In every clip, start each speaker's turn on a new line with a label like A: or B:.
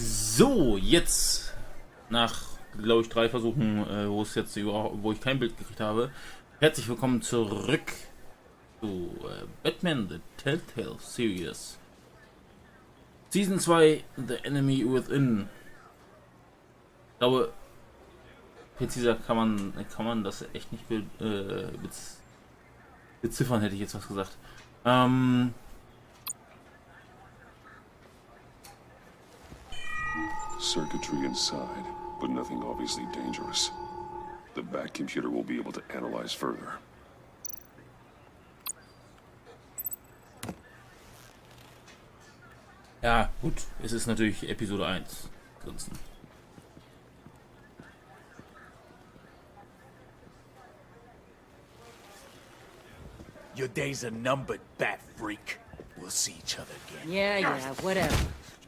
A: So, jetzt nach, glaube ich, 3 Versuchen, wo ich kein Bild gekriegt habe. Herzlich willkommen zurück zu Batman The Telltale Series. Season 2, The Enemy Within. Ich glaube, präziser kann man das echt nicht beziffern, hätte ich jetzt was gesagt.
B: Circuitry inside, but nothing obviously dangerous. The Bat computer will be able to analyze further.
A: Ja, gut, es ist natürlich Episode 1. Ansonsten.
C: Your days are numbered, Bat Freak. We'll see each other again.
D: Yeah, whatever.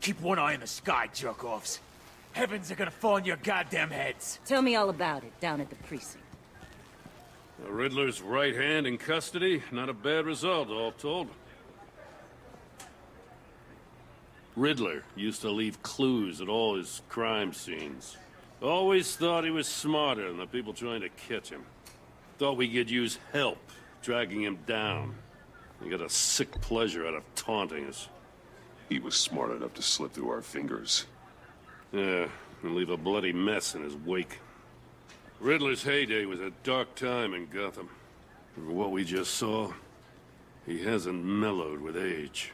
C: Keep one eye in the sky, jerk-offs. Heavens are gonna fall on your goddamn heads.
D: Tell me all about it down at the precinct.
E: The Riddler's right hand in custody. Not a bad result, all told. Riddler used to leave clues at all his crime scenes. Always thought he was smarter than the people trying to catch him. Thought we could use help dragging him down. He got a sick pleasure out of taunting us.
B: He was smart enough to slip through our fingers.
E: Yeah, and leave a bloody mess in his wake. Riddler's heyday was a dark time in Gotham. For what we just saw, he hasn't mellowed with age.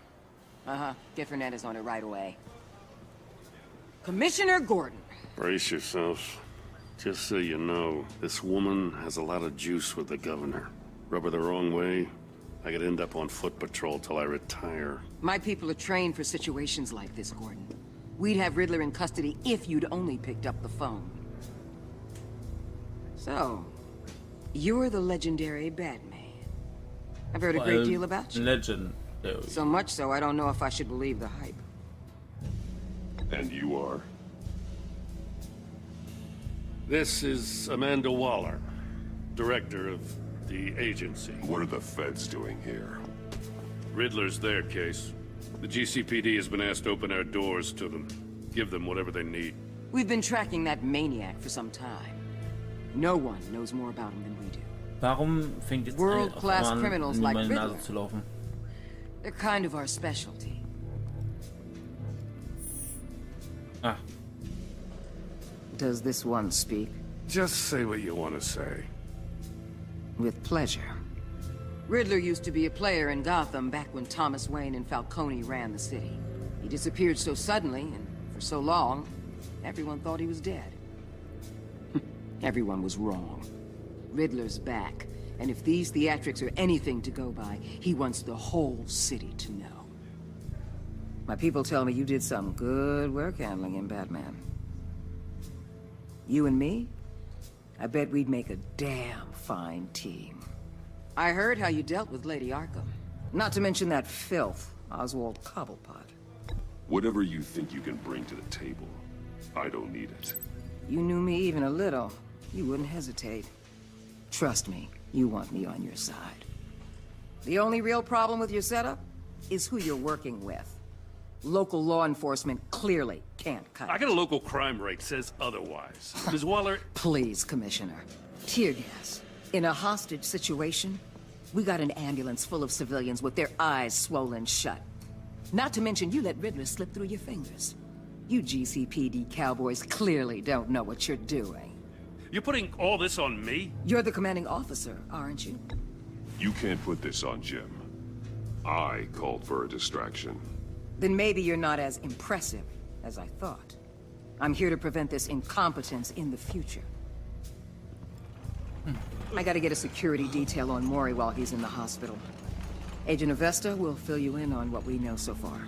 D: Get Fernandez on it right away. Commissioner Gordon.
E: Brace yourselves. Just so you know, this woman has a lot of juice with the governor. Rub her the wrong way, I could end up on foot patrol till I retire.
D: My people are trained for situations like this, Gordon. We'd have Riddler in custody if you'd only picked up the phone. So, you're the legendary Batman. I've heard a great deal about you.
A: Legend.
D: So much so, I don't know if I should believe the hype.
B: And you are?
E: This is Amanda Waller, director of the agency.
B: What are the feds doing here?
E: Riddler's their case. The GCPD has been asked to open our doors to them. Give them whatever they need.
D: We've been tracking that maniac for some time. No one knows more about him than we do.
A: Warum fängt jetzt
D: World-class
A: an,
D: criminals
A: in
D: like
A: meine
D: Riddler.
A: Nase zu laufen?
D: They're kind of our specialty.
A: Ah,
D: Does this one speak?
E: Just say what you want to say.
D: With pleasure. Riddler used to be a player in Gotham back when Thomas Wayne and Falcone ran the city. He disappeared so suddenly and for so long, everyone thought he was dead. Everyone was wrong. Riddler's back, and if these theatrics are anything to go by, he wants the whole city to know. My people tell me you did some good work handling him, Batman. You and me? I bet we'd make a damn fine team. I heard how you dealt with Lady Arkham. Not to mention that filth, Oswald Cobblepot.
B: Whatever you think you can bring to the table, I don't need it.
D: You knew me even a little, you wouldn't hesitate. Trust me, you want me on your side. The only real problem with your setup is who you're working with. Local law enforcement clearly can't cut
E: I got a local crime rate says otherwise. Ms. Waller...
D: Please, Commissioner. Tear gas. In a hostage situation, we got an ambulance full of civilians with their eyes swollen shut. Not to mention you let Riddler slip through your fingers. You GCPD cowboys clearly don't know what you're doing.
E: You're putting all this on me?
D: You're the commanding officer, aren't you?
B: You can't put this on Jim. I called for a distraction.
D: Then maybe you're not as impressive as I thought. I'm here to prevent this incompetence in the future. I gotta get a security detail on Mori while he's in the hospital. Agent Avesta will fill you in on what we know so far,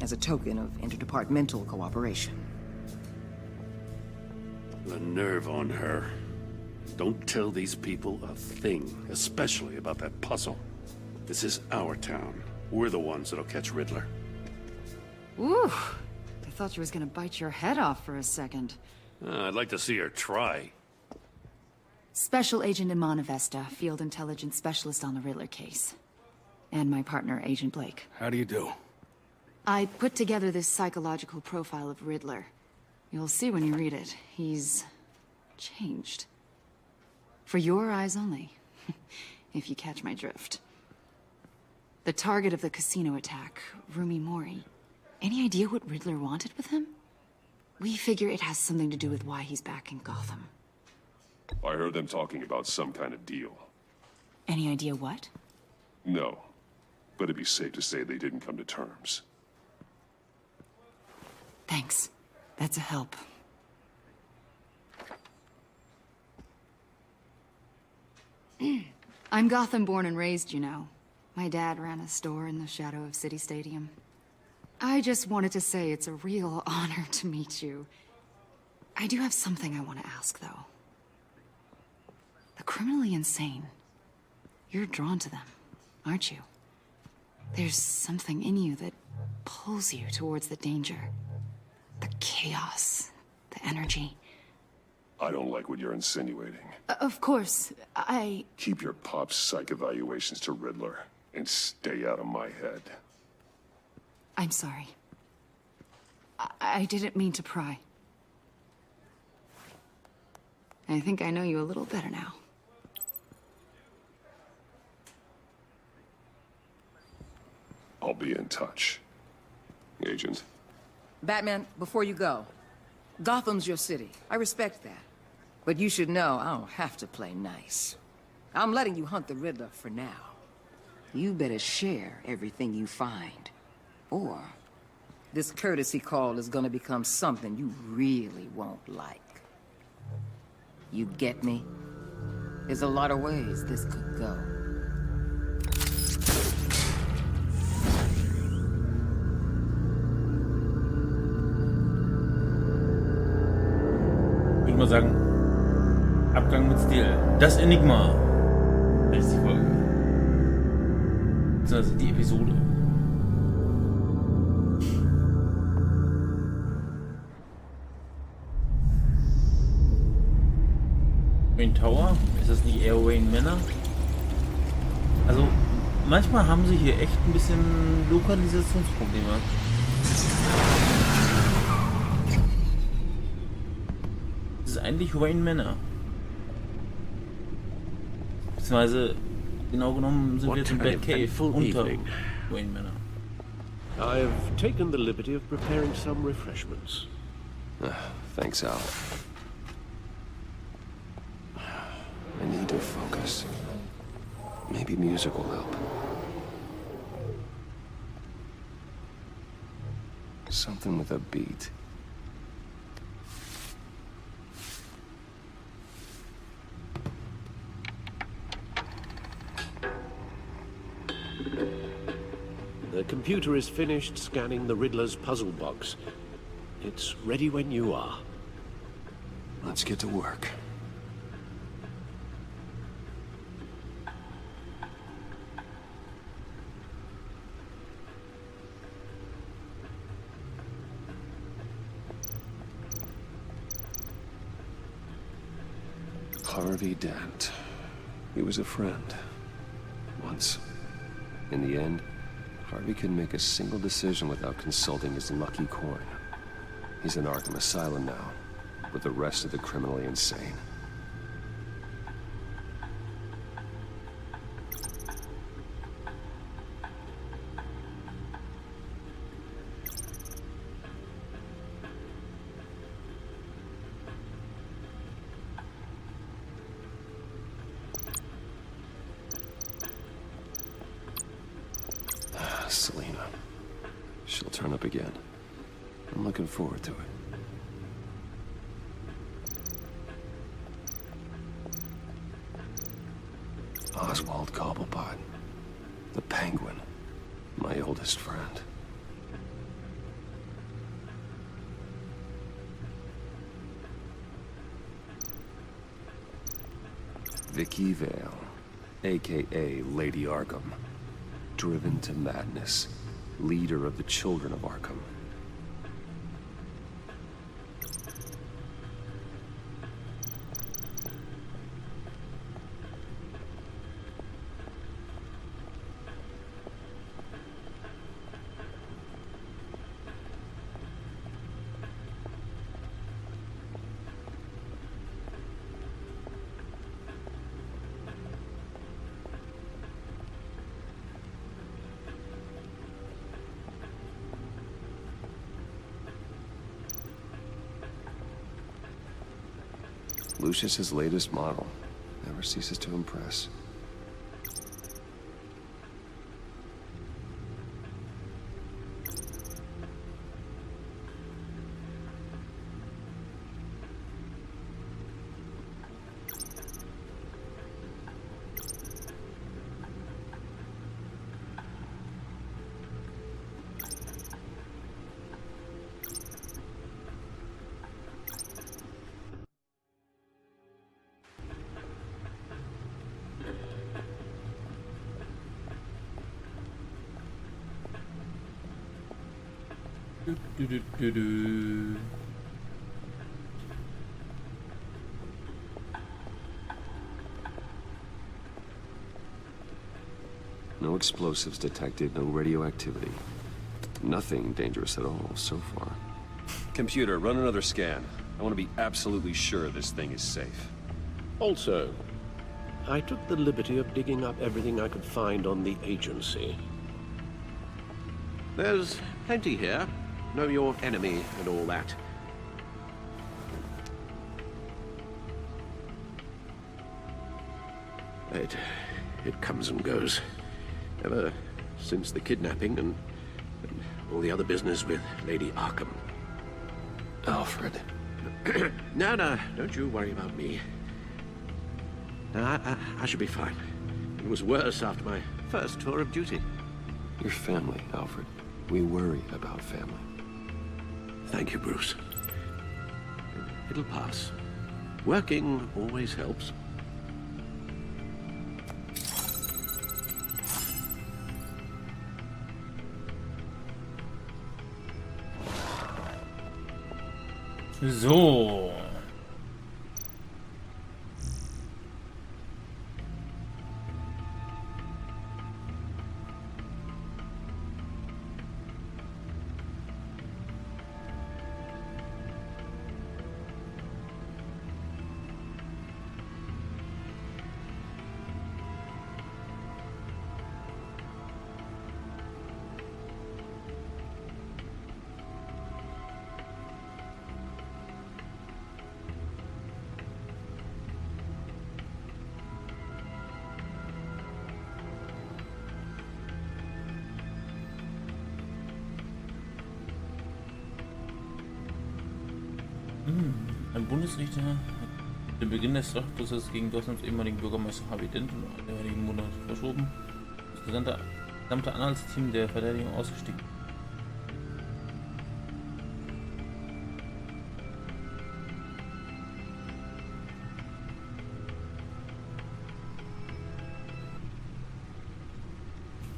D: as a token of interdepartmental cooperation.
E: The nerve on her. Don't tell these people a thing, especially about that puzzle. This is our town. We're the ones that'll catch Riddler.
F: Ooh, I thought you was gonna bite your head off for a second.
E: I'd like to see her try.
F: Special Agent Iman Avesta, Field Intelligence Specialist on the Riddler case. And my partner, Agent Blake.
G: How do you do?
F: I put together this psychological profile of Riddler. You'll see when you read it. He's changed. For your eyes only, if you catch my drift. The target of the casino attack, Rumi Mori. Any idea what Riddler wanted with him? We figure it has something to do with why he's back in Gotham.
B: I heard them talking about some kind of deal.
F: Any idea what?
B: No, but it'd be safe to say they didn't come to terms.
F: Thanks. That's a help. I'm Gotham born and raised, you know. My dad ran a store in the shadow of City Stadium. I just wanted to say it's a real honor to meet you. I do have something I want to ask, though. The criminally insane. You're drawn to them, aren't you? There's something in you that pulls you towards the danger. The chaos, the energy.
B: I don't like what you're insinuating.
F: Of course,
B: Keep your pop psych evaluations to Riddler, and stay out of my head.
F: I'm sorry. I didn't mean to pry. I think I know you a little better now.
B: I'll be in touch. Agent.
D: Batman, before you go, Gotham's your city. I respect that. But you should know I don't have to play nice. I'm letting you hunt the Riddler for now. You better share everything you find. Or this courtesy call is gonna become something you really won't like. You get me? There's a lot of ways this could go.
A: Ich würde mal sagen, Abgang mit Stil. Das Enigma. Das ist die Folge. Beziehungsweise die Episode. Wayne Tower? Ist das nicht eher Wayne Manor? Also, manchmal haben sie hier echt ein bisschen Lokalisationsprobleme. Das ist eigentlich Wayne Manor. Beziehungsweise, genau genommen sind wir jetzt im Batcave unter Wayne Manor.
G: I've taken the liberty of preparing some refreshments.
B: Thanks, Al. I need to focus. Maybe music will help. Something with a beat.
G: The computer is finished scanning the Riddler's puzzle box. It's ready when you are.
B: Let's get to work. Harvey Dent. He was a friend. Once. In the end, Harvey couldn't make a single decision without consulting his lucky coin. He's in Arkham Asylum now, with the rest of the criminally insane. Selena. She'll turn up again. I'm looking forward to it. Oswald Cobblepot. The Penguin. My oldest friend. Vicky Vale, a.k.a. Lady Arkham. Driven to madness. Leader of the Children of Arkham. Lucius's latest model. Never ceases to impress. No explosives detected, no radioactivity. Nothing dangerous at all so far. Computer, run another scan. I want to be absolutely sure this thing is safe.
G: Also, I took the liberty of digging up everything I could find on the agency. There's plenty here. Know your enemy and all that. It comes and goes. Ever since the kidnapping and all the other business with Lady Arkham.
B: Alfred.
G: No, don't you worry about me. No, I should be fine. It was worse after my first tour of duty.
B: Your family, Alfred. We worry about family.
G: Thank you, Bruce. It'll pass. Working always helps.
A: So. Ein Bundesrichter hat den Beginn des Strafprozesses gegen Deutschlands ehemaligen Bürgermeister Harvey Dent um einigen Monate verschoben. Das gesamte Anwaltsteam der Verteidigung ausgestiegen.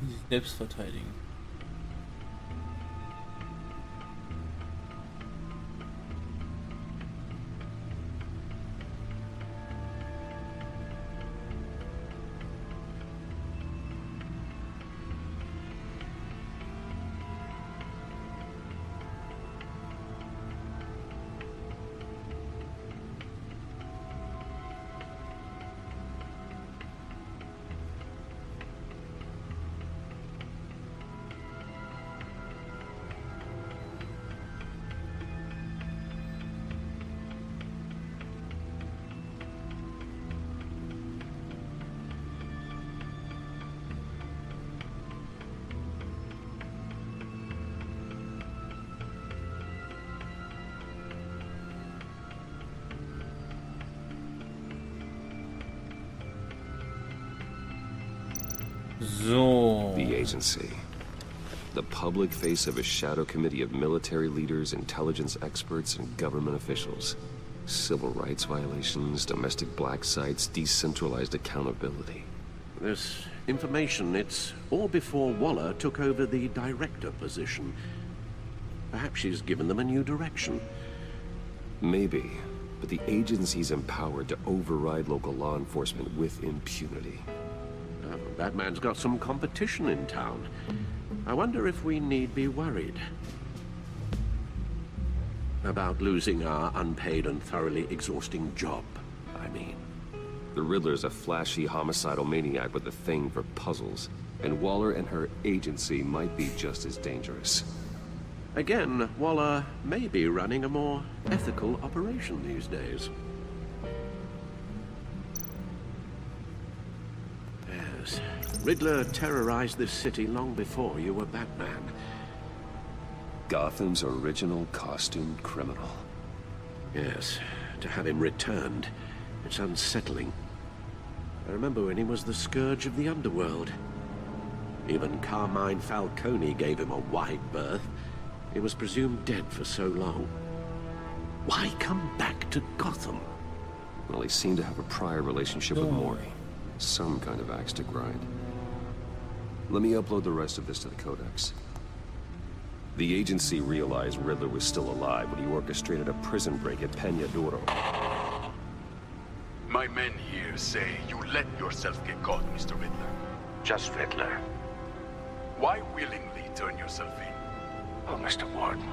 A: Sich selbst verteidigen. So.
B: The agency. The public face of a shadow committee of military leaders, intelligence experts, and government officials. Civil rights violations, domestic black sites, decentralized accountability.
G: This information, it's all before Waller took over the director position. Perhaps she's given them a new direction.
B: Maybe, but the agency's empowered to override local law enforcement with impunity.
G: That man's got some competition in town. I wonder if we need be worried about losing our unpaid and thoroughly exhausting job, I mean.
B: The Riddler's a flashy homicidal maniac with a thing for puzzles, and Waller and her agency might be just as dangerous.
G: Again, Waller may be running a more ethical operation these days. Riddler terrorized this city long before you were Batman.
B: Gotham's original costumed criminal.
G: Yes, to have him returned, it's unsettling. I remember when he was the scourge of the underworld. Even Carmine Falcone gave him a wide berth. He was presumed dead for so long. Why come back to Gotham?
B: Well, he seemed to have a prior relationship with Mori. Some kind of axe to grind. Let me upload the rest of this to the Codex. The agency realized Riddler was still alive when he orchestrated a prison break at Peña Duro.
H: My men here say you let yourself get caught, Mr. Riddler.
I: Just Riddler.
H: Why willingly turn yourself in?
I: Oh, Mr. Warden,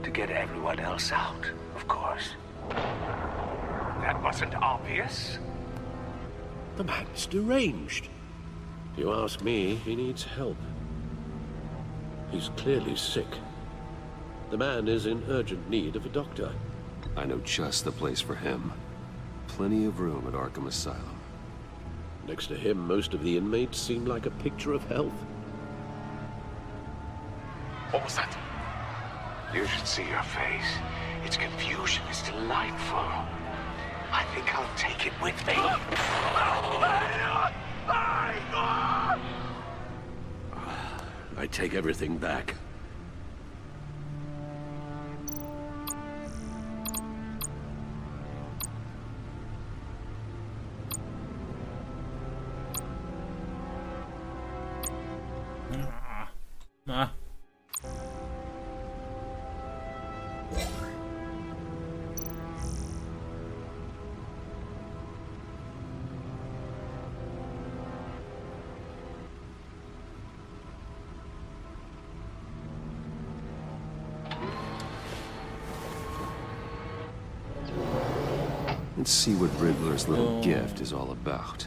I: to get everyone else out, of course. That wasn't obvious.
G: The man's deranged. If you ask me, he needs help. He's clearly sick. The man is in urgent need of a doctor.
B: I know just the place for him. Plenty of room at Arkham Asylum.
G: Next to him, most of the inmates seem like a picture of health.
H: What was that?
I: You should see your face. Its confusion is delightful. I think I'll take it with me.
G: I take everything back.
A: Ah.
B: Let's see what Riddler's little gift is all about.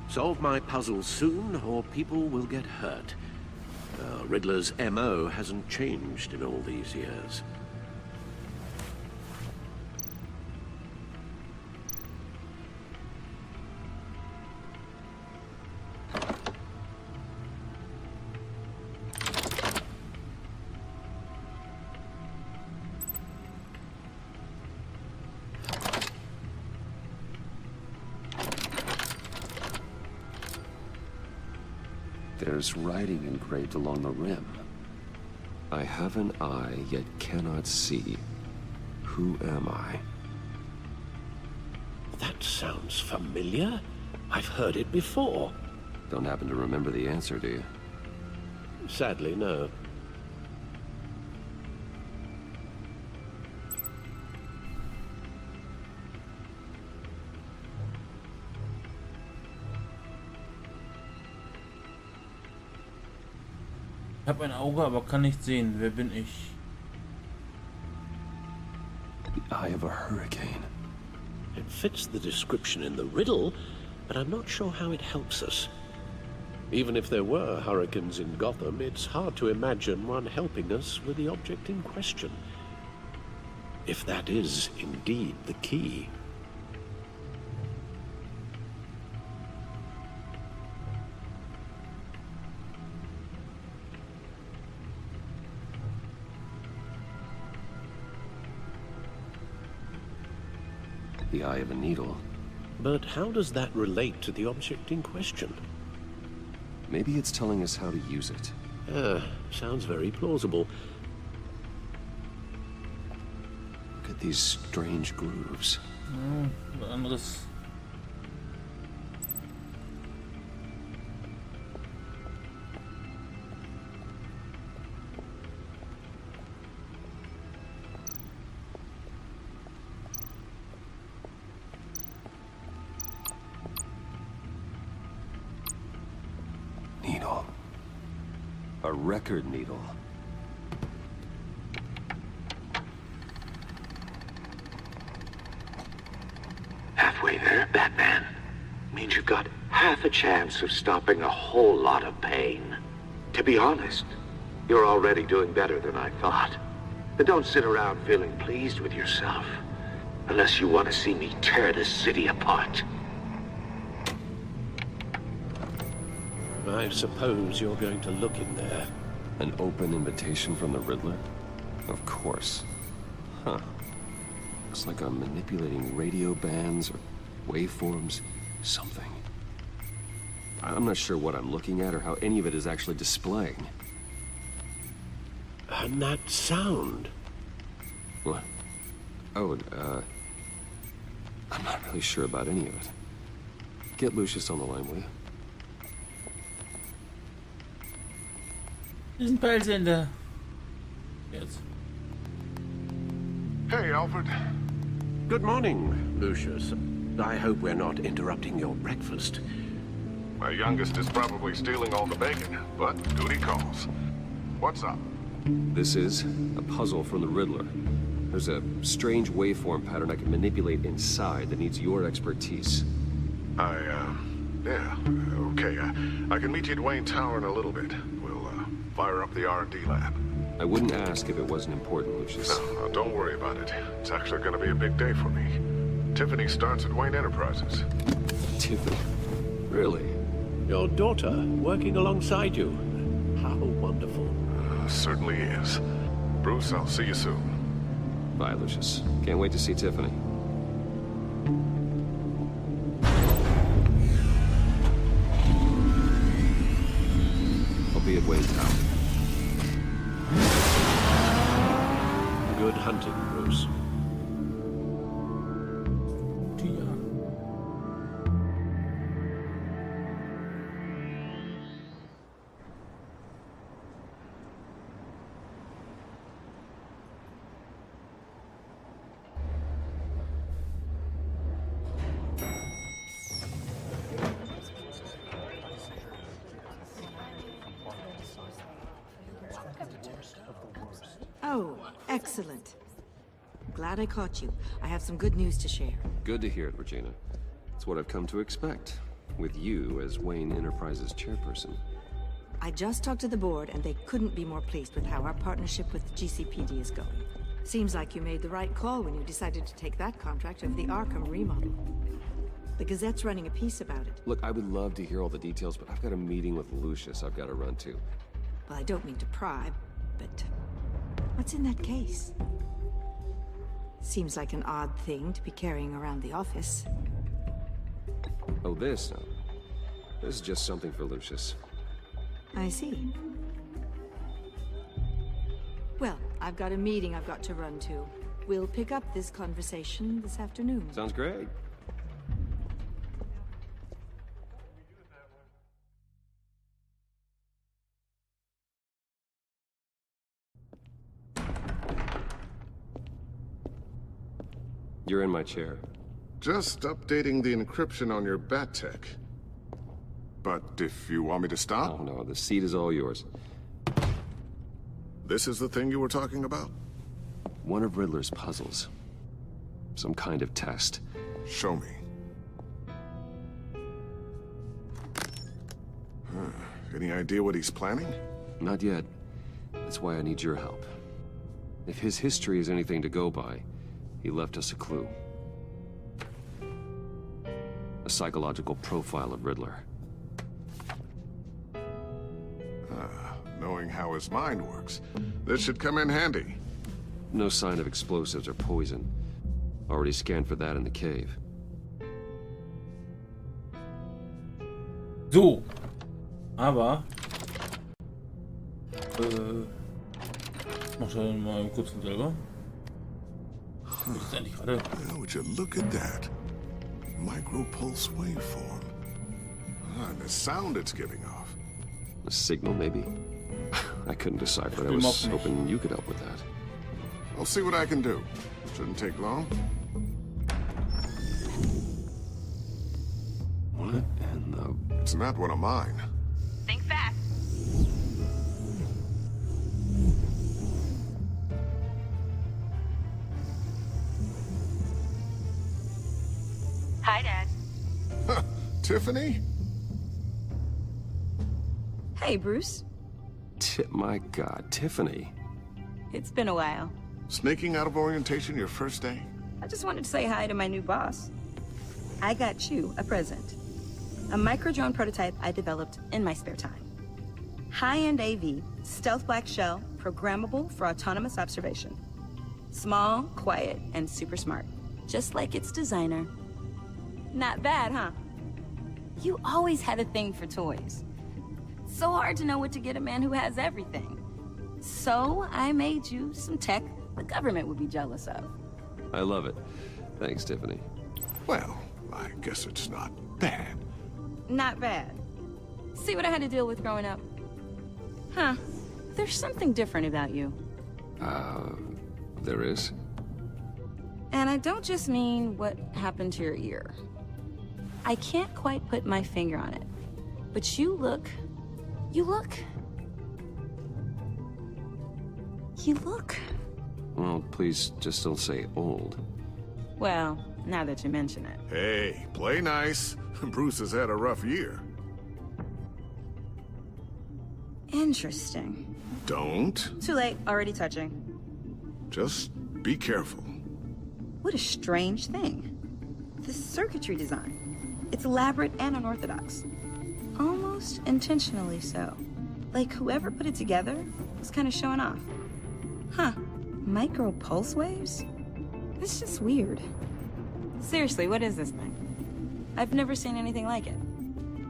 G: Solve my puzzle soon, or people will get hurt. Riddler's MO hasn't changed in all these years.
B: There's writing engraved along the rim. I have an eye, yet cannot see. Who am I?
G: That sounds familiar. I've heard it before.
B: Don't happen to remember the answer, do you?
G: Sadly, no.
A: Ich habe ein Auge, aber kann nicht sehen. Wer bin ich?
B: The eye of a hurricane.
G: It fits the description in the riddle, but I'm not sure how it helps us. Even if there were hurricanes in Gotham, it's hard to imagine one helping us with the object in question. If that is indeed the key.
B: The eye of a needle.
G: But how does that relate to the object in question?
B: Maybe it's telling us how to use it.
G: Sounds very plausible.
B: Look at these strange grooves.
A: Anderes.
B: Needle. A record needle.
I: Halfway there, Batman. Means you've got half a chance of stopping a whole lot of pain. To be honest, you're already doing better than I thought. But don't sit around feeling pleased with yourself. Unless you want to see me tear this city apart.
G: I suppose you're going to look in there.
B: An open invitation from the Riddler? Of course. Huh. Looks like I'm manipulating radio bands or waveforms, something. I'm not sure what I'm looking at or how any of it is actually displaying.
G: And that sound?
B: What? Oh, I'm not really sure about any of it. Get Lucius on the line, will you?
A: Das ist ein Peilsender. Jetzt.
H: Hey, Alfred.
G: Good morning, Lucius. I hope we're not interrupting your breakfast.
H: My youngest is probably stealing all the bacon, but duty calls. What's up?
B: This is a puzzle from the Riddler. There's a strange waveform pattern I can manipulate inside that needs your expertise.
H: Yeah, okay. I can meet you at Wayne Tower in a little bit. We'll, fire up the R&D lab.
B: I wouldn't ask if it wasn't important, Lucius.
H: No, don't worry about it. It's actually gonna be a big day for me. Tiffany starts at Wayne Enterprises.
B: Tiffany? Really?
G: Your daughter working alongside you. How wonderful.
H: Certainly is. Bruce, I'll see you soon.
B: Bye, Lucius. Can't wait to see Tiffany. I'll be at Wayne Tower.
G: Good hunting, Bruce.
J: Oh, excellent. Glad I caught you. I have some good news to share.
B: Good to hear it, Regina. It's what I've come to expect, with you as Wayne Enterprises chairperson.
J: I just talked to the board, and they couldn't be more pleased with how our partnership with GCPD is going. Seems like you made the right call when you decided to take that contract over the Arkham remodel. The Gazette's running a piece about it.
B: Look, I would love to hear all the details, but I've got a meeting with Lucius I've got to run to.
J: Well, I don't mean to pry, but what's in that case? Seems like an odd thing to be carrying around the office.
B: Oh, this? No. This is just something for Lucius.
J: I see. Well, I've got a meeting I've got to run to. We'll pick up this conversation this afternoon.
B: Sounds great. You're in my chair.
H: Just updating the encryption on your bat tech. But if you want me to stop...
B: Oh, no, the seat is all yours.
H: This is the thing you were talking about?
B: One of Riddler's puzzles. Some kind of test.
H: Show me. Any idea what he's planning?
B: Not yet. That's why I need your help. If his history is anything to go by, he left us a clue. A psychological profile of Riddler.
H: Knowing how his mind works, this should come in handy.
B: No sign of explosives or poison. Already scanned for that in the cave.
A: So. Aber. Mach schon mal kurz selber. Das ist endlich gerade.
H: Would you look at that? Micropulse waveform. And the sound it's giving off.
B: A signal, maybe? I couldn't decide, but I was hoping you could help with that.
H: I'll see what I can do. Shouldn't take long.
B: What in the...
H: It's not one of mine.
K: Think fast. Hi, Dad.
H: Tiffany?
J: Hey, Bruce.
B: My God, Tiffany.
K: It's been a while.
H: Sneaking out of orientation your first day?
K: I just wanted to say hi to my new boss. I got you a present. a micro-drone prototype I developed in my spare time. High-end AV, stealth black shell, programmable for autonomous observation. Small, quiet, and super smart, just like its designer. Not bad, huh? You always had a thing for toys. So hard to know what to get a man who has everything. So I made you some tech the government would be jealous of.
B: I love it. Thanks, Tiffany.
H: Well, I guess it's not bad.
K: Not bad. See what I had to deal with growing up? Huh. There's something different about you.
B: There is?
K: And I don't just mean what happened to your ear. I can't quite put my finger on it. But you look...
B: Well, please just don't say old.
K: Well, now that you mention it.
H: Hey, play nice. Bruce has had a rough year.
K: Interesting.
H: Don't.
K: Too late, already touching.
H: Just be careful.
K: What a strange thing. The circuitry design. It's elaborate and unorthodox. Almost intentionally so. Like whoever put it together was kind of showing off. Huh. Micro pulse waves? It's just weird. Seriously, what is this thing? I've never seen anything like it.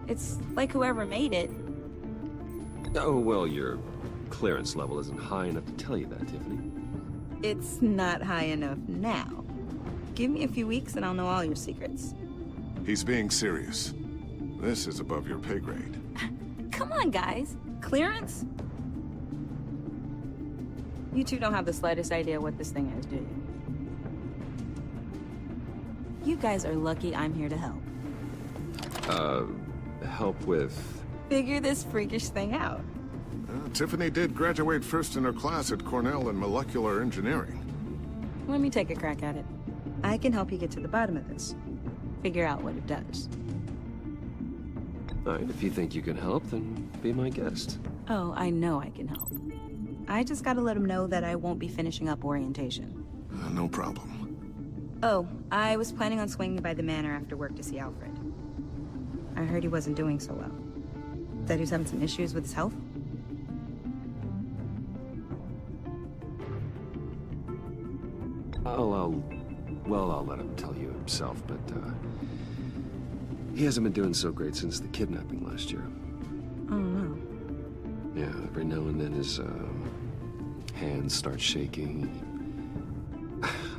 K: It's like whoever made it.
B: Oh, well, your clearance level isn't high enough to tell you that, Tiffany.
K: It's not high enough now. Give me a few weeks and I'll know all your secrets.
H: He's being serious. This is above your pay grade.
K: Come on, guys. Clearance? You two don't have the slightest idea what this thing is, do you? You guys are lucky I'm here to help.
B: Help with...
K: Figure this freakish thing out.
H: Tiffany did graduate first in her class at Cornell in molecular engineering.
K: Let me take a crack at it. I can help you get to the bottom of this. Figure out what it does.
B: All right, if you think you can help, then be my guest.
K: Oh, I know I can help. I just gotta let him know that I won't be finishing up orientation.
H: No problem.
K: Oh, I was planning on swinging by the manor after work to see Alfred. I heard he wasn't doing so well. That he was having some issues with his health?
B: I'll let him tell you himself, but, he hasn't been doing so great since the kidnapping last year.
K: Oh, no.
B: Yeah, every now and then his, hands start shaking.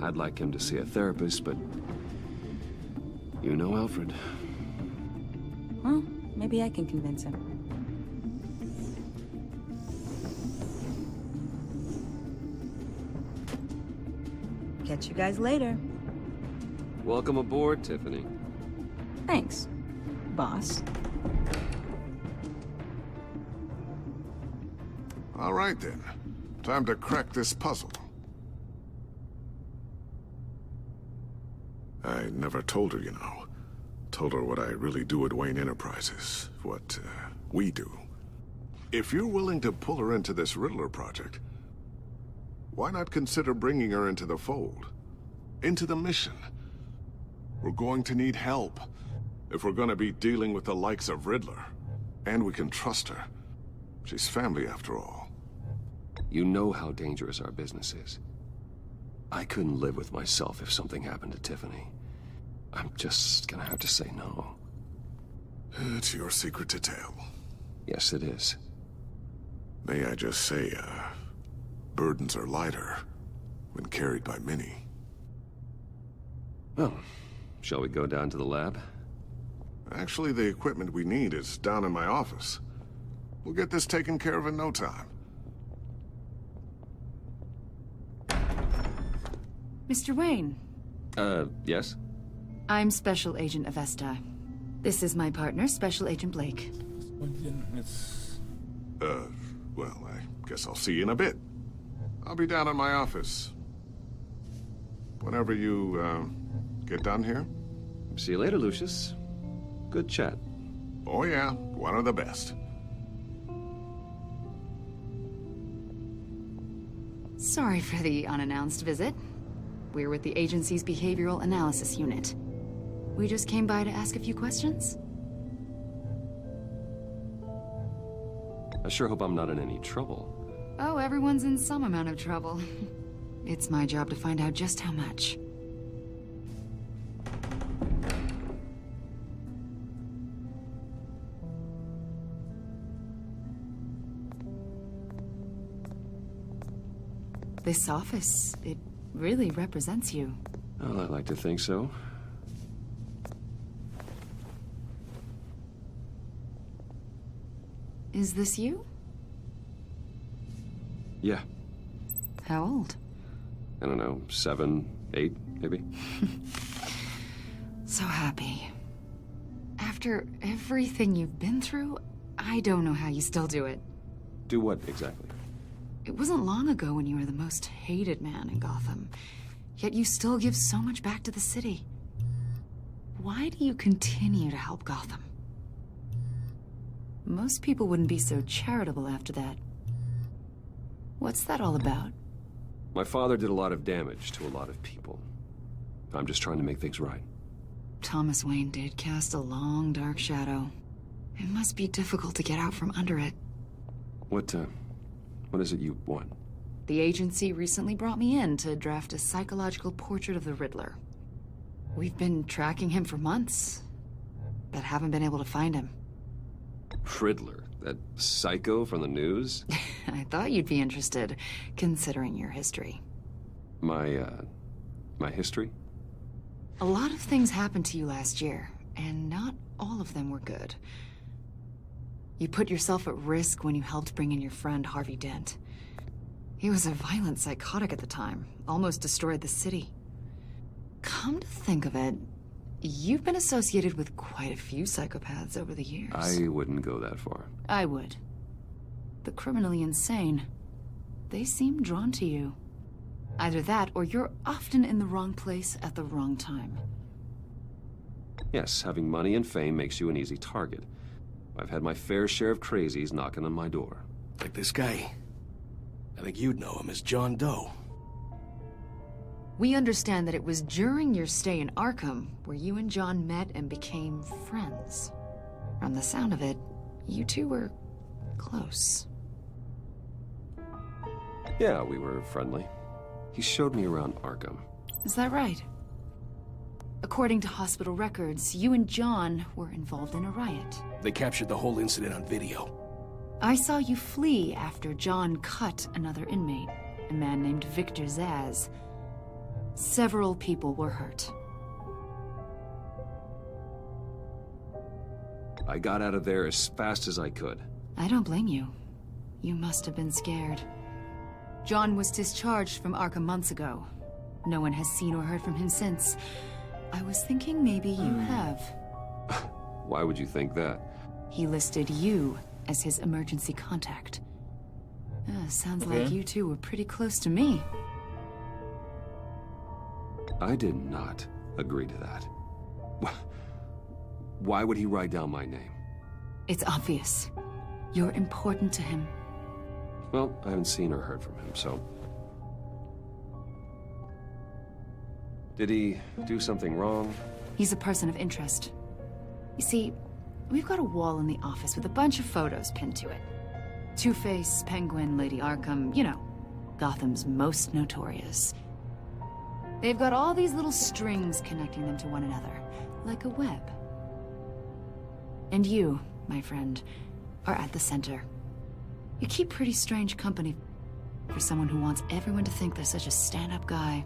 B: I'd like him to see a therapist, but... You know Alfred.
K: Well, maybe I can convince him. Catch you guys later.
B: Welcome aboard, Tiffany.
K: Thanks, boss.
H: All right, then. Time to crack this puzzle. I never told her, you know. Told her what I really do at Wayne Enterprises. What, we do. If you're willing to pull her into this Riddler project, why not consider bringing her into the fold? Into the mission? We're going to need help if we're going to be dealing with the likes of Riddler. And we can trust her. She's family, after all.
B: You know how dangerous our business is. I couldn't live with myself if something happened to Tiffany. I'm just gonna have to say no.
H: It's your secret to tell.
B: Yes, it is.
H: May I just say, burdens are lighter when carried by many.
B: Well, shall we go down to the lab?
H: Actually, the equipment we need is down in my office. We'll get this taken care of in no time.
F: Mr. Wayne.
B: Yes?
F: I'm Special Agent Avesta. This is my partner, Special Agent Blake.
H: Well, I guess I'll see you in a bit. I'll be down in my office. Whenever you, get done here.
B: See you later, Lucius. Good chat.
H: Oh yeah, one of the best.
F: Sorry for the unannounced visit. We're with the agency's behavioral analysis unit. We just came by to ask a few questions.
B: I sure hope I'm not in any trouble.
F: Oh, everyone's in some amount of trouble. It's my job to find out just how much. This office, it really represents you.
B: Well, I'd like to think so.
F: Is this you?
B: Yeah.
F: How old?
B: I don't know, 7, 8, maybe?
F: So happy. After everything you've been through, I don't know how you still do it.
B: Do what, exactly?
F: It wasn't long ago when you were the most hated man in Gotham, yet you still give so much back to the city. Why do you continue to help Gotham? Most people wouldn't be so charitable after that. What's that all about?
B: My father did a lot of damage to a lot of people. I'm just trying to make things right.
F: Thomas Wayne did cast a long, dark shadow. It must be difficult to get out from under it.
B: What is it you want?
F: The agency recently brought me in to draft a psychological portrait of the Riddler. We've been tracking him for months, but haven't been able to find him.
B: Riddler? That psycho from the news?
F: I thought you'd be interested, considering your history.
B: My history?
F: A lot of things happened to you last year, and not all of them were good. You put yourself at risk when you helped bring in your friend Harvey Dent. He was a violent psychotic at the time, almost destroyed the city. Come to think of it, you've been associated with quite a few psychopaths over the years.
B: I wouldn't go that far.
F: I would. The criminally insane. They seem drawn to you. Either that, or you're often in the wrong place at the wrong time.
B: Yes, having money and fame makes you an easy target. I've had my fair share of crazies knocking on my door.
L: Like this guy. I think you'd know him as John Doe.
F: We understand that it was during your stay in Arkham where you and John met and became friends. From the sound of it, you two were close.
B: Yeah, we were friendly. He showed me around Arkham.
F: Is that right? According to hospital records, you and John were involved in a riot.
L: They captured the whole incident on video.
F: I saw you flee after John cut another inmate, a man named Victor Zsasz. Several people were hurt.
B: I got out of there as fast as I could.
F: I don't blame you. You must have been scared. John was discharged from Arkham months ago. No one has seen or heard from him since. I was thinking maybe you have.
B: Why would you think that?
F: He listed you as his emergency contact. Sounds like you two were pretty close to me.
B: I did not agree to that. Why would he write down my name?
F: It's obvious. You're important to him.
B: Well, I haven't seen or heard from him, so... Did he do something wrong?
F: He's a person of interest. You see, we've got a wall in the office with a bunch of photos pinned to it. Two-Face, Penguin, Lady Arkham, you know, Gotham's most notorious. They've got all these little strings connecting them to one another, like a web. And you, my friend, are at the center. You keep pretty strange company for someone who wants everyone to think they're such a stand-up guy.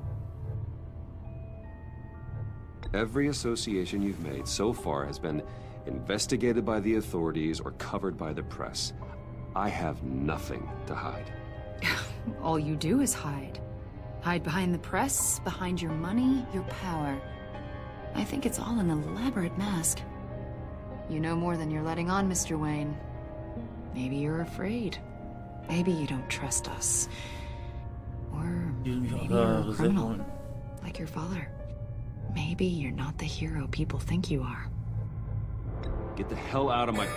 B: Every association you've made so far has been investigated by the authorities or covered by the press. I have nothing to hide.
F: All you do is hide. Hide behind the press, behind your money, your power. I think it's all an elaborate mask. You know more than you're letting on, Mr. Wayne. Maybe you're afraid. Maybe you don't trust us. Or maybe you're a criminal, like your father. Maybe you're not the hero people think you are.
B: Get the hell out of my...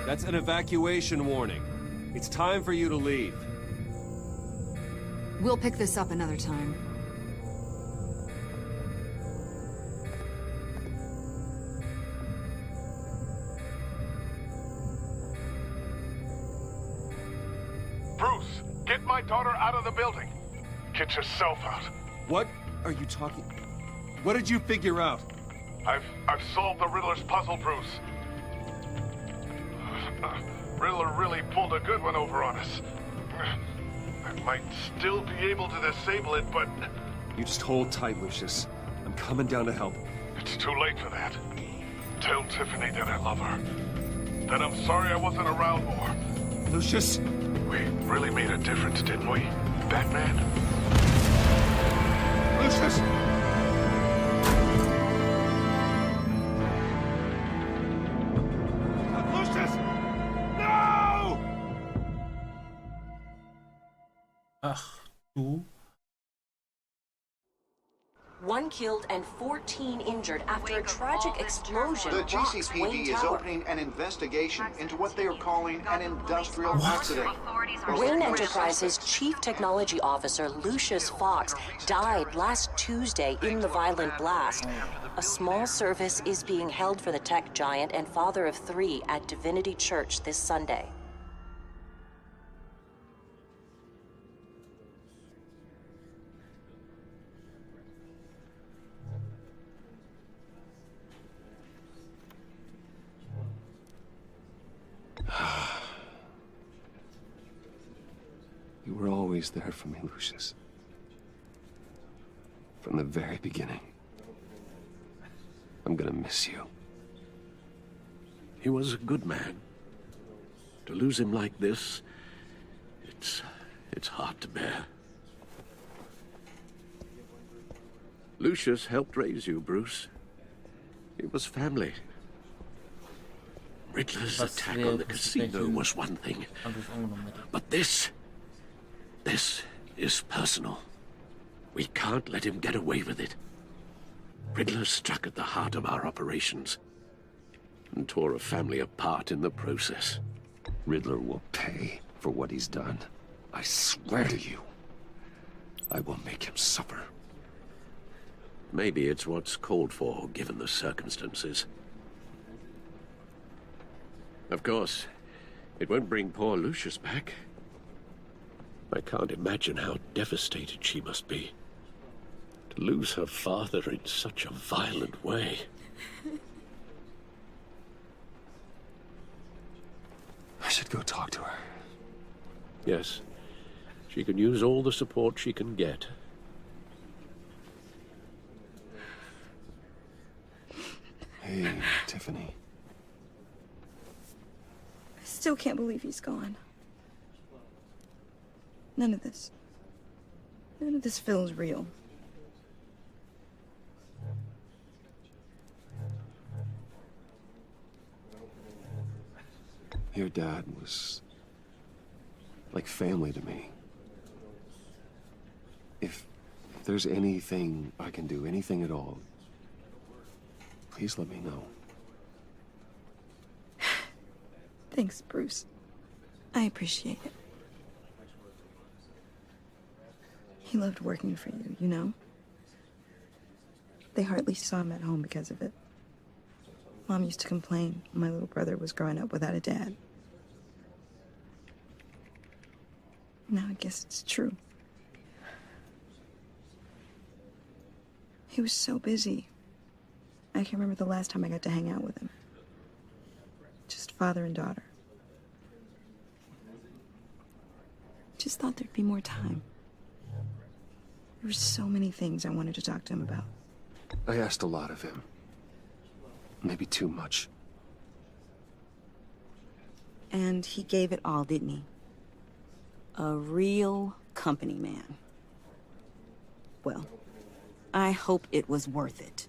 B: That's an evacuation warning. It's time for you to leave.
F: We'll pick this up another time.
H: daughter out of the building. Get yourself out.
B: What are you talking? What did you figure out?
H: I've solved the Riddler's puzzle, Bruce. Riddler really pulled a good one over on us. I might still be able to disable it, but...
B: You just hold tight, Lucius. I'm coming down to help.
H: It's too late for that. Tell Tiffany that I love her. That I'm sorry I wasn't around more.
B: Lucius!
H: We really made a difference, didn't we, Batman?
B: Lucius! Lucius! No!
A: Ach, du.
M: 1 killed and 14 injured after a tragic explosion
N: The
M: rocks
N: GCPD
M: Wayne
N: is
M: Tower.
N: opening an investigation into what they are calling an industrial accident.
M: Wayne Enterprises' Chief Technology Officer Lucius Fox died last Tuesday in the violent blast. A small service is being held for the tech giant and father of 3 at Divinity Church this Sunday.
B: You were always there for me, Lucius. From the very beginning. I'm gonna miss you.
G: He was a good man. To lose him like this, it's hard to bear. Lucius helped raise you, Bruce. It was family. Riddler's attack on the casino was one thing. But this is personal. We can't let him get away with it. Riddler struck at the heart of our operations and tore a family apart in the process.
B: Riddler will pay for what he's done. I swear to you, I will make him suffer.
G: Maybe it's what's called for, given the circumstances. Of course, it won't bring poor Lucius back. I can't imagine how devastated she must be. To lose her father in such a violent way.
B: I should go talk to her.
G: Yes, she can use all the support she can get.
B: Hey, Tiffany.
J: I still can't believe he's gone. None of this feels real.
B: Your dad was like family to me. If there's anything I can do, anything at all, please let me know.
J: Thanks, Bruce. I appreciate it. He loved working for you, you know? They hardly saw him at home because of it. Mom used to complain when my little brother was growing up without a dad. Now I guess it's true. He was so busy. I can't remember the last time I got to hang out with him. Just father and daughter. Just thought there'd be more time. There were so many things I wanted to talk to him about.
B: I asked a lot of him. Maybe too much.
K: And he gave it all, didn't he? A real company man. Well, I hope it was worth it.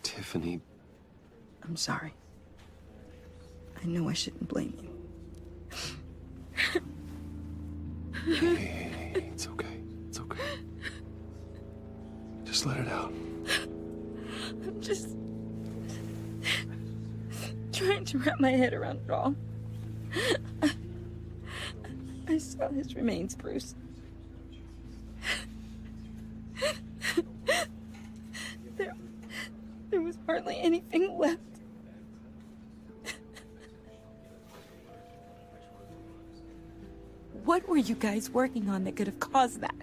B: Tiffany.
J: I'm sorry. I know I shouldn't blame you.
B: Hey, it's okay. It's okay. Just let it out.
J: I'm just trying to wrap my head around it all. I saw his remains, Bruce. There was hardly anything left.
K: What were you guys working on that could have caused that?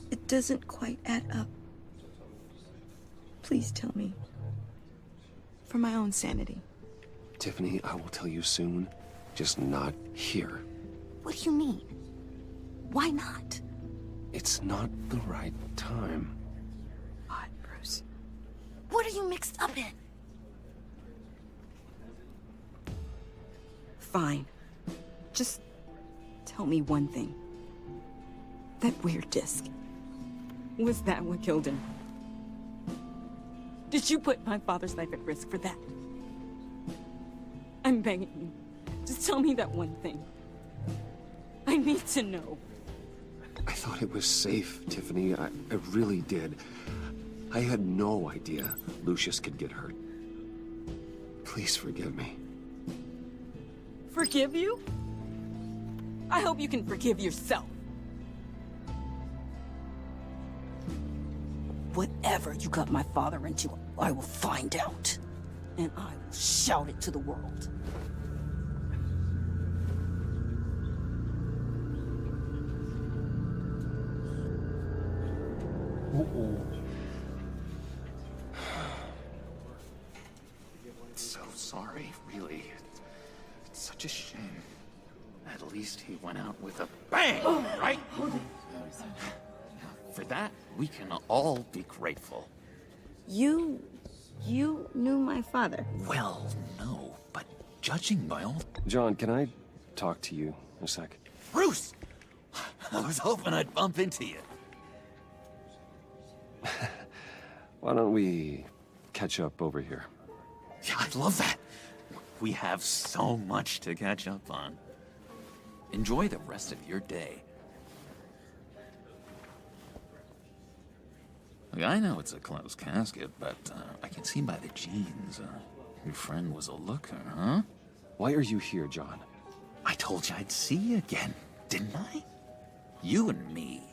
K: It doesn't quite add up. Please tell me. For my own sanity.
B: Tiffany, I will tell you soon. Just not here.
M: What do you mean? Why not?
B: It's not the right time.
K: What, Bruce?
M: What are you mixed up in?
K: Fine. Just tell me one thing. That weird disc. Was that what killed him? Did you put my father's life at risk for that? I'm begging you. Just tell me that one thing. I need to know.
B: I thought it was safe, Tiffany. I really did. I had no idea Lucius could get hurt. Please forgive me.
K: Forgive you? I hope you can forgive yourself. Whatever you got my father into, I will find out. And I will shout it to the world.
C: So sorry, really. It's such a shame. At least he went out with a bang, right? For that, we can all be grateful.
K: You knew my father?
C: Well, no, but judging by all...
B: John, can I talk to you a sec?
C: Bruce! I was hoping I'd bump into you.
B: Why don't we catch up over here?
C: Yeah, I'd love that. We have so much to catch up on. Enjoy the rest of your day. Look, I know it's a closed casket, but I can see by the jeans, your friend was a looker, huh?
B: Why are you here, John?
C: I told you I'd see you again, didn't I? You and me,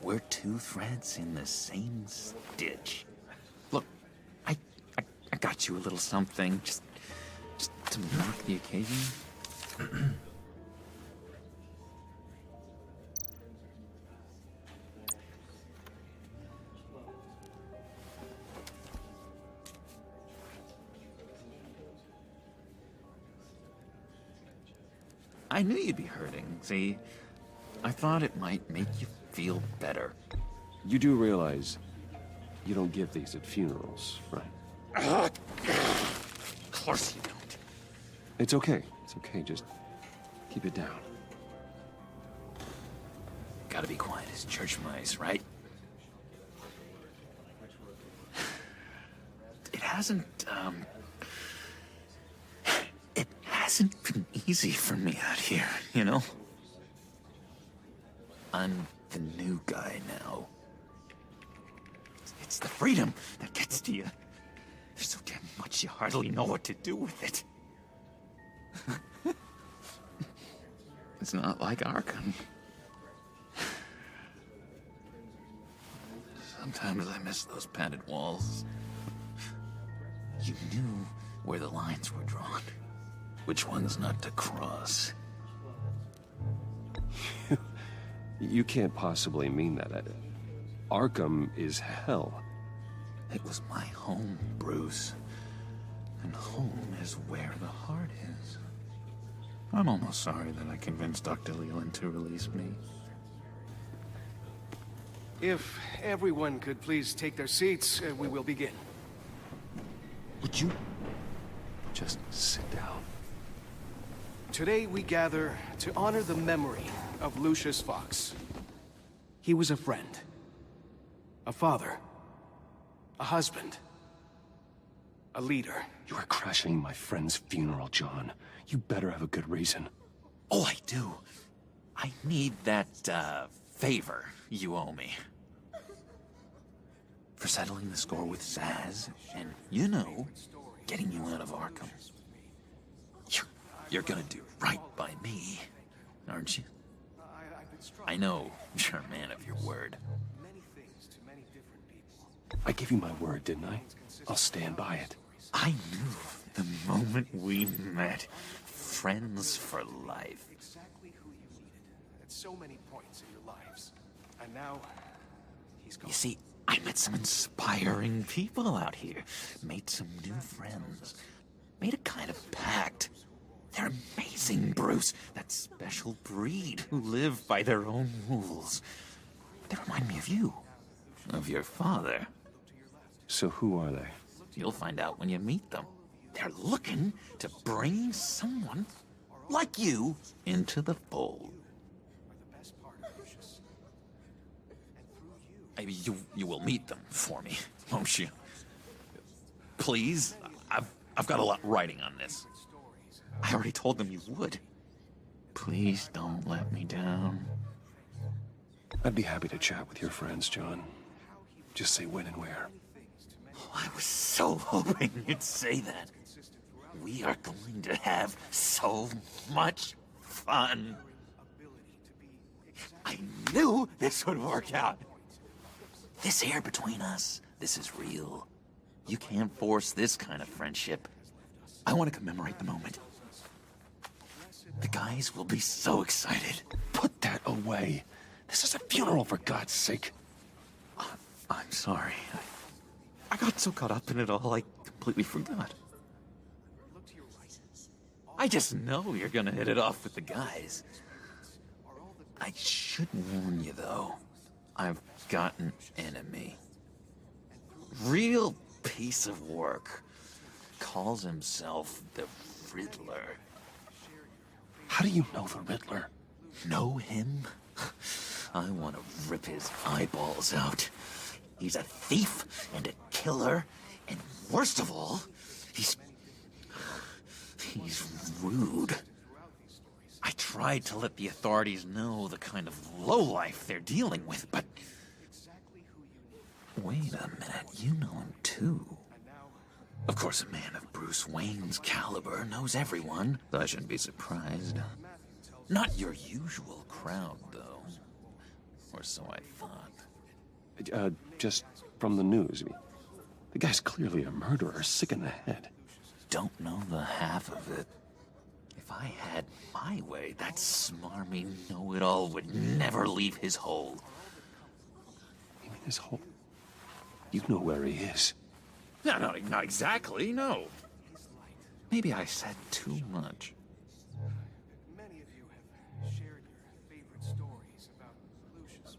C: we're two threads in the same stitch. Look, I got you a little something, just to mark the occasion. I knew you'd be hurting, see? I thought it might make you feel better.
B: You do realize you don't give these at funerals, right?
C: Of course you don't.
B: It's okay. It's okay. Just keep it down.
C: Gotta be quiet as church mice, right? It hasn't been easy for me out here, you know? I'm the new guy now. It's the freedom that gets to you. There's so damn much you hardly know what to do with it. It's not like Arkham. Sometimes I miss those padded walls. You knew where the lines were drawn. Which ones not to cross.
B: You can't possibly mean that. Arkham is hell.
C: It was my home, Bruce. And home is where the heart is. I'm almost sorry that I convinced Dr. Leland to release me.
O: If everyone could please take their seats, we will begin.
C: Would you just sit down?
O: Today we gather to honor the memory of Lucius Fox. He was a friend, a father, a husband, a leader.
B: You are crashing my friend's funeral, John. You better have a good reason.
C: Oh, I do. I need that, favor you owe me. For settling the score with Zaz, and, you know, getting you out of Arkham. You're gonna do right by me, aren't you? I know you're a man of your word.
B: I gave you my word, didn't I? I'll stand by it.
C: I knew the moment we met. Friends for life.
O: so many points in your lives. And now, he's gone.
C: You see, I met some inspiring people out here. Made some new friends. Made a kind of pact. They're amazing, Bruce. That special breed who live by their own rules. They remind me of you. Of your father.
B: So who are they?
C: You'll find out when you meet them. They're looking to bring someone like you into the fold. Maybe you will meet them for me, won't you? Please, I've got a lot writing on this. I already told them you would. Please don't let me down.
B: I'd be happy to chat with your friends, John. Just say when and where.
C: Oh, I was so hoping you'd say that. We are going to have so much fun. I knew this would work out. This here between us, this is real. You can't force this kind of friendship. I want to commemorate the moment. The guys will be so excited.
B: Put that away. This is a funeral, for God's sake.
C: I'm sorry. I got so caught up in it all, I completely forgot. I just know you're gonna hit it off with the guys. I should warn you, though. I've got an enemy. Real piece of work. Calls himself the Riddler.
B: How do you know the Riddler?
C: Know him? I want to rip his eyeballs out. He's a thief and a killer, and worst of all, he's rude. I tried to let the authorities know the kind of lowlife they're dealing with, but... Wait a minute, you know him too. Of course, a man of Bruce Wayne's caliber knows everyone, so I shouldn't be surprised. Not your usual crowd, though. Or so I thought.
B: Just from the news. The guy's clearly a murderer, sick in the head.
C: Don't know the half of it. If I had my way, that smarmy know-it-all would never leave his hole.
B: You mean his hole? You know where he is.
C: No, not exactly, no. Maybe I said too much.
O: Many of you have shared your favorite stories about Lucius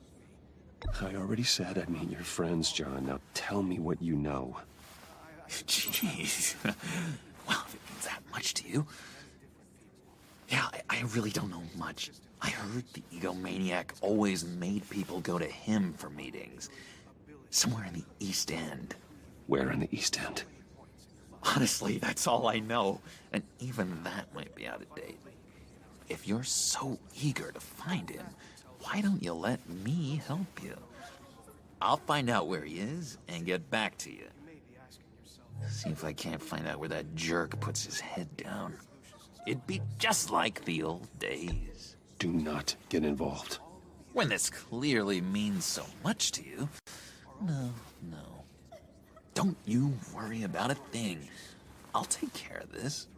O: with me.
B: I already said I'd meet your friends, John. Now tell me what you know.
C: Jeez. Well, if it means that much to you. Yeah, I really don't know much. I heard the egomaniac always made people go to him for meetings. Somewhere in the East End.
B: Where in the East End?
C: Honestly, that's all I know. And even that might be out of date. If you're so eager to find him, why don't you let me help you? I'll find out where he is and get back to you. See if I can't find out where that jerk puts his head down. It'd be just like the old days.
B: Do not get involved.
C: When this clearly means so much to you. No. Don't you worry about a thing. I'll take care of this.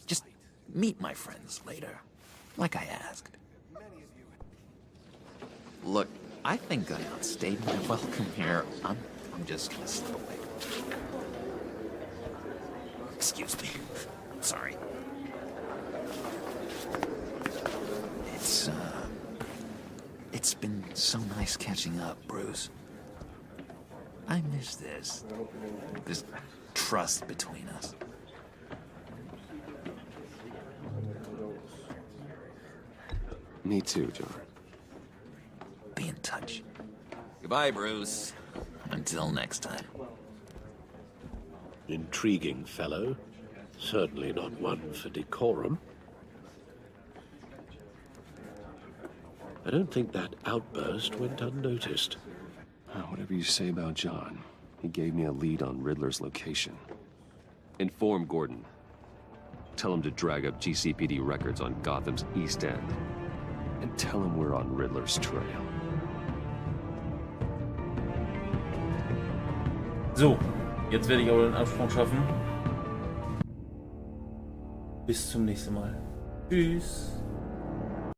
C: Just meet my friends later, like I asked. Look, I think I outstayed my welcome here. I'm just gonna slip away. Excuse me. Sorry. It's been so nice catching up, Bruce. I miss this trust between us.
B: Me too, John.
C: Be in touch. Goodbye, Bruce. Until next time.
G: Intriguing fellow. Certainly not one for decorum. I don't think that outburst went unnoticed.
B: Whatever you say about John, he gave me a lead on Riddler's location. Inform Gordon. Tell him to drag up GCPD records on Gotham's East End. And tell him we're on Riddler's trail.
A: So, jetzt werde ich aber den Absprung schaffen. Bis zum nächsten Mal. Tschüss.